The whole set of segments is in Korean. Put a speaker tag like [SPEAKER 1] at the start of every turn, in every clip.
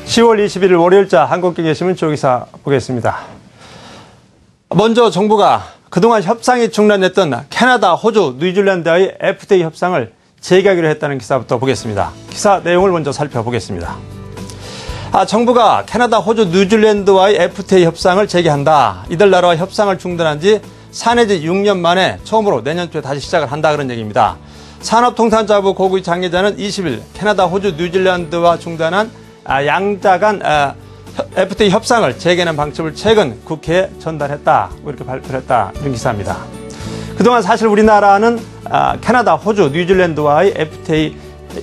[SPEAKER 1] 10월 21일 월요일자 한국경제신문 주요기사 보겠습니다. 먼저 정부가 그동안 협상이 중단됐던 캐나다, 호주, 뉴질랜드와의 FTA 협상을 재개하기로 했다는 기사부터 보겠습니다. 기사 내용을 먼저 살펴보겠습니다. 정부가 캐나다, 호주, 뉴질랜드와의 FTA 협상을 재개한다. 이들 나라와 협상을 중단한 지 4 내지 6년 만에 처음으로 내년 초에 다시 시작을 한다 그런 얘기입니다. 산업통상자부 고위 장례자는 20일 캐나다, 호주, 뉴질랜드와 중단한 양자 간 FTA 협상을 재개하는 방침을 최근 국회에 전달했다. 이렇게 발표를 했다. 이런 기사입니다. 그동안 사실 우리나라는 캐나다, 호주, 뉴질랜드와의 FTA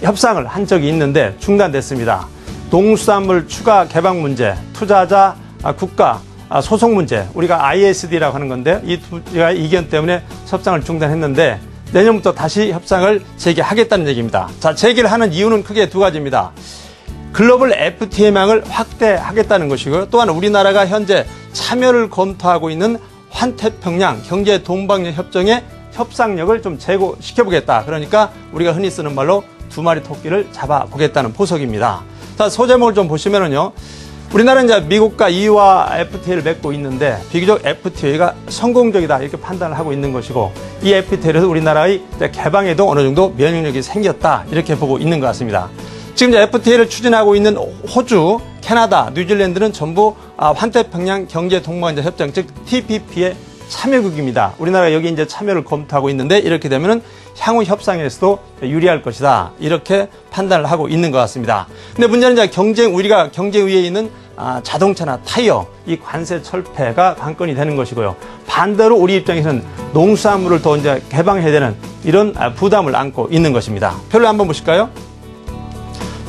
[SPEAKER 1] 협상을 한 적이 있는데 중단됐습니다. 농수산물 추가 개방 문제, 투자자 국가 소송 문제, 우리가 ISD라고 하는 건데 이 두 가지 이견 때문에 협상을 중단했는데 내년부터 다시 협상을 재개하겠다는 얘기입니다. 자, 재개를 하는 이유는 크게 두 가지입니다. 글로벌 FTA망을 확대하겠다는 것이고요. 또한 우리나라가 현재 참여를 검토하고 있는 환태평양 경제 동반자 협정의 협상력을 좀 제고시켜보겠다. 그러니까 우리가 흔히 쓰는 말로 두 마리 토끼를 잡아보겠다는 포석입니다. 자, 소제목을 좀 보시면은요. 우리나라는 이제 미국과 EU와 FTA를 맺고 있는데 비교적 FTA가 성공적이다 이렇게 판단을 하고 있는 것이고 이 FTA에서 우리나라의 개방에도 어느 정도 면역력이 생겼다 이렇게 보고 있는 것 같습니다. 지금 이제 FTA를 추진하고 있는 호주, 캐나다, 뉴질랜드는 전부 환태평양 경제 동반자 협정 즉 TPP의 참여국입니다. 우리나라가 여기 이제 참여를 검토하고 있는데 이렇게 되면은 향후 협상에서도 유리할 것이다. 이렇게 판단을 하고 있는 것 같습니다. 근데 문제는 이제 우리가 경쟁 위에 있는 자동차나 타이어, 이 관세 철폐가 관건이 되는 것이고요. 반대로 우리 입장에서는 농수산물을 더 이제 개방해야 되는 이런 부담을 안고 있는 것입니다. 표를 한번 보실까요?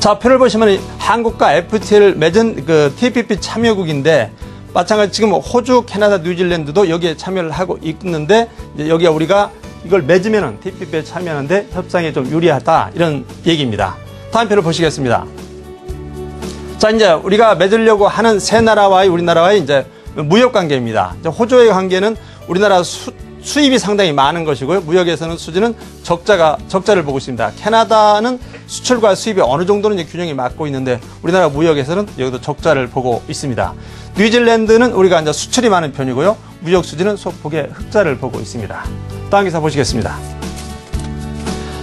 [SPEAKER 1] 자, 표를 보시면 한국과 FTA를 맺은 그 TPP 참여국인데 마찬가지 지금 호주, 캐나다, 뉴질랜드도 여기에 참여를 하고 있는데 이제 여기가 우리가 이걸 맺으면은 TPP에 참여하는데 협상에 좀 유리하다 이런 얘기입니다. 다음 표를 보시겠습니다. 자, 이제 우리가 맺으려고 하는 세 나라와의 우리나라와의 이제 무역 관계입니다. 호주의 관계는 우리나라 수입이 상당히 많은 것이고요. 무역에서는 수지는 적자를 보고 있습니다. 캐나다는 수출과 수입이 어느 정도는 이제 균형이 맞고 있는데 우리나라 무역에서는 여기도 적자를 보고 있습니다. 뉴질랜드는 우리가 이제 수출이 많은 편이고요. 무역 수지는 소폭의 흑자를 보고 있습니다. 다음 기사 보시겠습니다.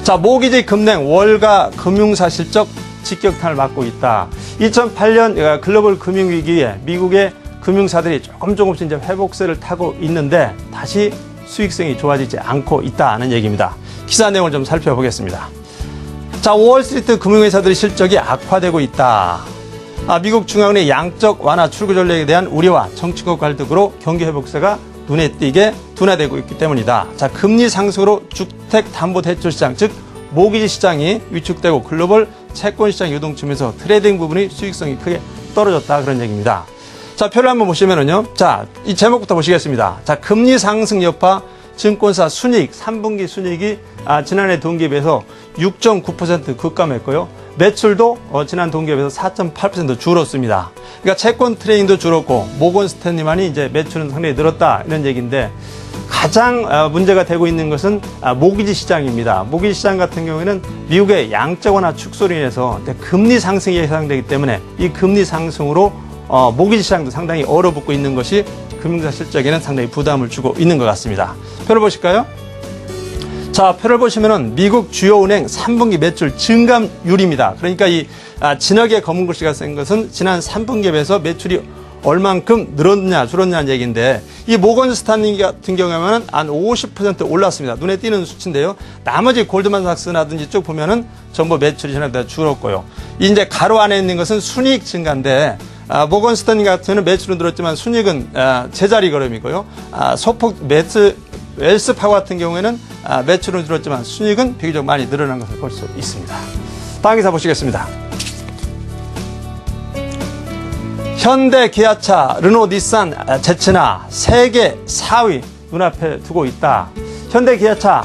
[SPEAKER 1] 자, 모기지 금냉 월가 금융사 실적 직격탄을 맞고 있다. 2008년 글로벌 금융위기에 미국의 금융사들이 조금씩 이제 회복세를 타고 있는데 다시 수익성이 좋아지지 않고 있다는 얘기입니다. 기사 내용을 좀 살펴보겠습니다. 자, 월스트리트 금융회사들의 실적이 악화되고 있다. 미국 중앙은의 양적 완화 출구 전략에 대한 우려와 정치적 갈등으로 경기 회복세가 눈에 띄게 둔화되고 있기 때문이다. 자, 금리 상승으로 주택담보대출 즉 모기지 시장이 위축되고 글로벌 채권 시장 유동치면서 트레이딩 부분의 수익성이 크게 떨어졌다 그런 얘기입니다. 자, 표를 한번 보시면은요. 자, 이 제목부터 보시겠습니다. 자, 금리 상승 여파 증권사 순이익 3분기 순이익이 지난해 동기에 비해서 6.9% 급감했고요. 매출도 지난 동기에 비해서 4.8% 줄었습니다. 그러니까 채권 트레이딩도 줄었고 모건 스탠리만이 이제 매출은 상당히 늘었다 이런 얘기인데 가장 문제가 되고 있는 것은 모기지 시장입니다. 모기지 시장 같은 경우에는 미국의 양적 완화 축소로 인해서 금리 상승이 예상되기 때문에 이 금리 상승으로 모기지 시장도 상당히 얼어붙고 있는 것이 금융사 실적에는 상당히 부담을 주고 있는 것 같습니다. 표를 보실까요? 자, 표를 보시면은 미국 주요 은행 3분기 매출 증감률입니다. 그러니까 이 진하게 검은 글씨가 쓴 것은 지난 3분기에 비해서 매출이 얼만큼 늘었냐 줄었냐는 얘기인데 이 모건 스탠리 같은 경우에는 한 50% 올랐습니다. 눈에 띄는 수치인데요. 나머지 골드만삭스라든지 쭉 보면은 전부 매출이 지난해 줄었고요. 이제 가로 안에 있는 것은 순이익 증가인데 모건 스탠리 같은 경우는 매출은 늘었지만 순이익은 제자리 걸음이고요. 소폭 웰스파고 같은 경우에는 매출은 줄었지만 순이익은 비교적 많이 늘어난 것을 볼 수 있습니다. 다음 기사 보시겠습니다. 현대, 기아차, 르노, 닛산, 제츠나 세계 4위 눈앞에 두고 있다. 현대, 기아차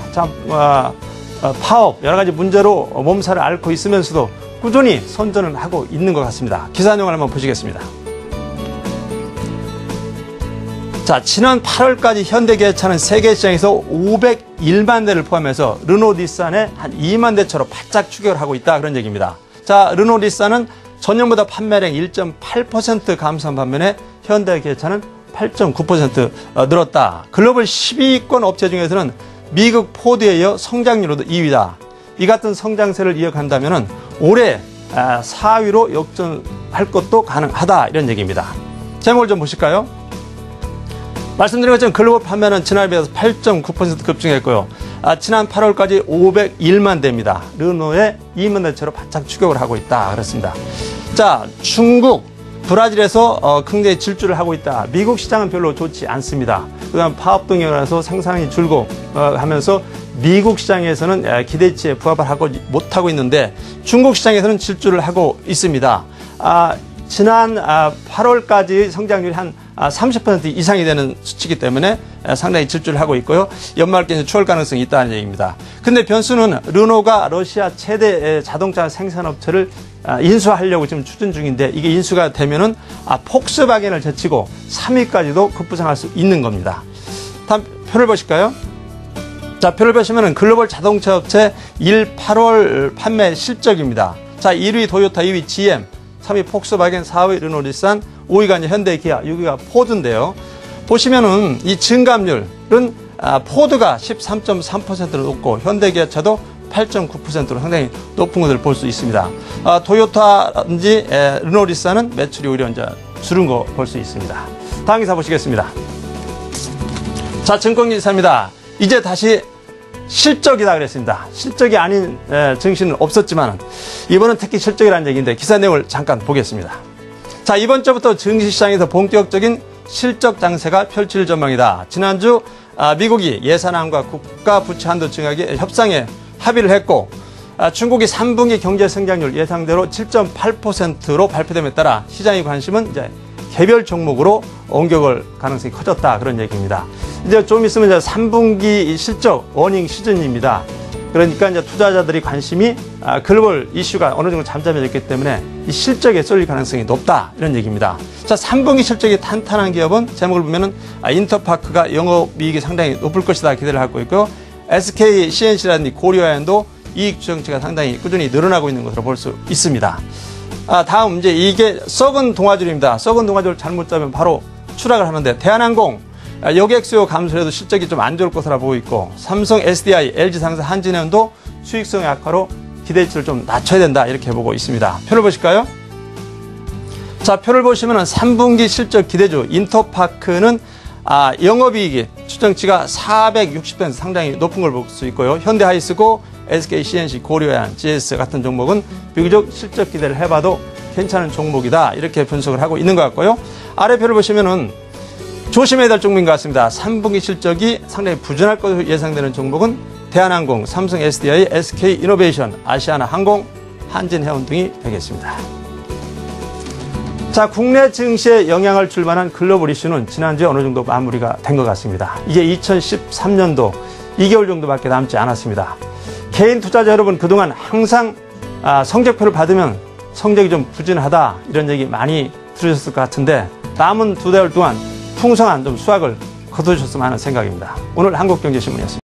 [SPEAKER 1] 파업 여러 가지 문제로 몸살을 앓고 있으면서도 꾸준히 선전을 하고 있는 것 같습니다. 기사 내용을 한번 보시겠습니다. 자, 지난 8월까지 현대기아차는 세계 시장에서 501만 대를 포함해서 르노, 닛산의 한 2만 대처럼 바짝 추격을 하고 있다 그런 얘기입니다. 자, 르노, 닛산은 전년보다 판매량 1.8% 감소한 반면에 현대기아차는 8.9% 늘었다. 글로벌 10위권 업체 중에서는 미국 포드에 이어 성장률로도 2위다. 이 같은 성장세를 이어간다면 올해 4위로 역전할 것도 가능하다. 이런 얘기입니다. 제목을 좀 보실까요? 말씀드린 것처럼 글로벌 판매는 지난해에 비해서 8.9% 급증했고요. 지난 8월까지 501만 대입니다. 르노의 2만 대체로 바짝 추격을 하고 있다. 그렇습니다. 자, 중국, 브라질에서 굉장히 질주를 하고 있다. 미국 시장은 별로 좋지 않습니다. 그다음 파업 등이라서 생산이 줄고 하면서 미국 시장에서는 기대치에 부합을 하고 못하고 있는데 중국 시장에서는 질주를 하고 있습니다. 지난 8월까지 성장률이 한 30% 이상이 되는 수치이기 때문에 상당히 질주를 하고 있고요. 연말까지 추월 가능성이 있다는 얘기입니다. 근데 변수는 르노가 러시아 최대 자동차 생산업체를 인수하려고 지금 추진 중인데 이게 인수가 되면은 폭스바겐을 제치고 3위까지도 급부상할 수 있는 겁니다. 다음 표를 보실까요? 자, 표를 보시면은 글로벌 자동차 업체 8월 판매 실적입니다. 자, 1위 도요타, 2위 GM, 3위 폭스바겐, 4위 르노 닛산, 5위가 이제 현대 기아, 6위가 포드인데요. 보시면은 이 증감률은 포드가 13.3%로 높고 현대 기아차도 8.9%로 상당히 높은 것을 볼 수 있습니다. 도요타인지 르노 닛산은 매출이 오히려 이제 줄은 거 볼 수 있습니다. 다음 기사 보시겠습니다. 자, 증권기사입니다. 이제 다시 실적이다 그랬습니다. 실적이 아닌 증시는 없었지만 이번은 특히 실적이라는 얘기인데 기사 내용을 잠깐 보겠습니다. 자, 이번 주부터 증시시장에서 본격적인 실적 장세가 펼칠 전망이다. 지난주 미국이 예산안과 국가 부채 한도 증액의 협상에 합의를 했고 중국이 3분기 경제 성장률 예상대로 7.8%로 발표됨에 따라 시장의 관심은 이제 개별 종목으로 옮겨갈 가능성이 커졌다. 그런 얘기입니다. 이제 좀 있으면 이제 3분기 실적 어닝 시즌입니다. 그러니까 이제 투자자들이 관심이 글로벌 이슈가 어느 정도 잠잠해졌기 때문에 이 실적에 쏠릴 가능성이 높다. 이런 얘기입니다. 자, 3분기 실적이 탄탄한 기업은 제목을 보면은 인터파크가 영업이익이 상당히 높을 것이다 기대를 하고 있고요. SK CNC라든지 고려아연도 이익 추정치가 상당히 꾸준히 늘어나고 있는 것으로 볼 수 있습니다. 다음 이제 이게 썩은 동아줄입니다. 썩은 동아줄 잘못 짜면 바로 추락을 하는데 대한항공 여객 수요 감소에도 실적이 좀 안 좋을 것으로 보고 있고 삼성, SDI, LG상사, 한진해운도 수익성 약화로 기대치를 좀 낮춰야 된다 이렇게 보고 있습니다. 표를 보실까요? 자, 표를 보시면은 3분기 실적 기대주 인터파크는 영업이익이 추정치가 460% 상당히 높은 걸 볼 수 있고요. 현대하이스고 SK, CNC, 고려아연, GS 같은 종목은 비교적 실적 기대를 해봐도 괜찮은 종목이다 이렇게 분석을 하고 있는 것 같고요. 아래 표를 보시면은 조심해야 될 종목인 것 같습니다. 3분기 실적이 상당히 부진할 것으로 예상되는 종목은 대한항공, 삼성 SDI, SK이노베이션, 아시아나항공, 한진해운 등이 되겠습니다. 자, 국내 증시에 영향을 줄 만한 글로벌 이슈는 지난주에 어느 정도 마무리가 된 것 같습니다. 이게 2013년도 2개월 정도밖에 남지 않았습니다. 개인 투자자 여러분 그동안 항상 성적표를 받으면 성적이 좀 부진하다 이런 얘기 많이 들으셨을 것 같은데 남은 2달 동안 풍성한 좀 수확을 거두셨으면 하는 생각입니다. 오늘 한국경제신문이었습니다.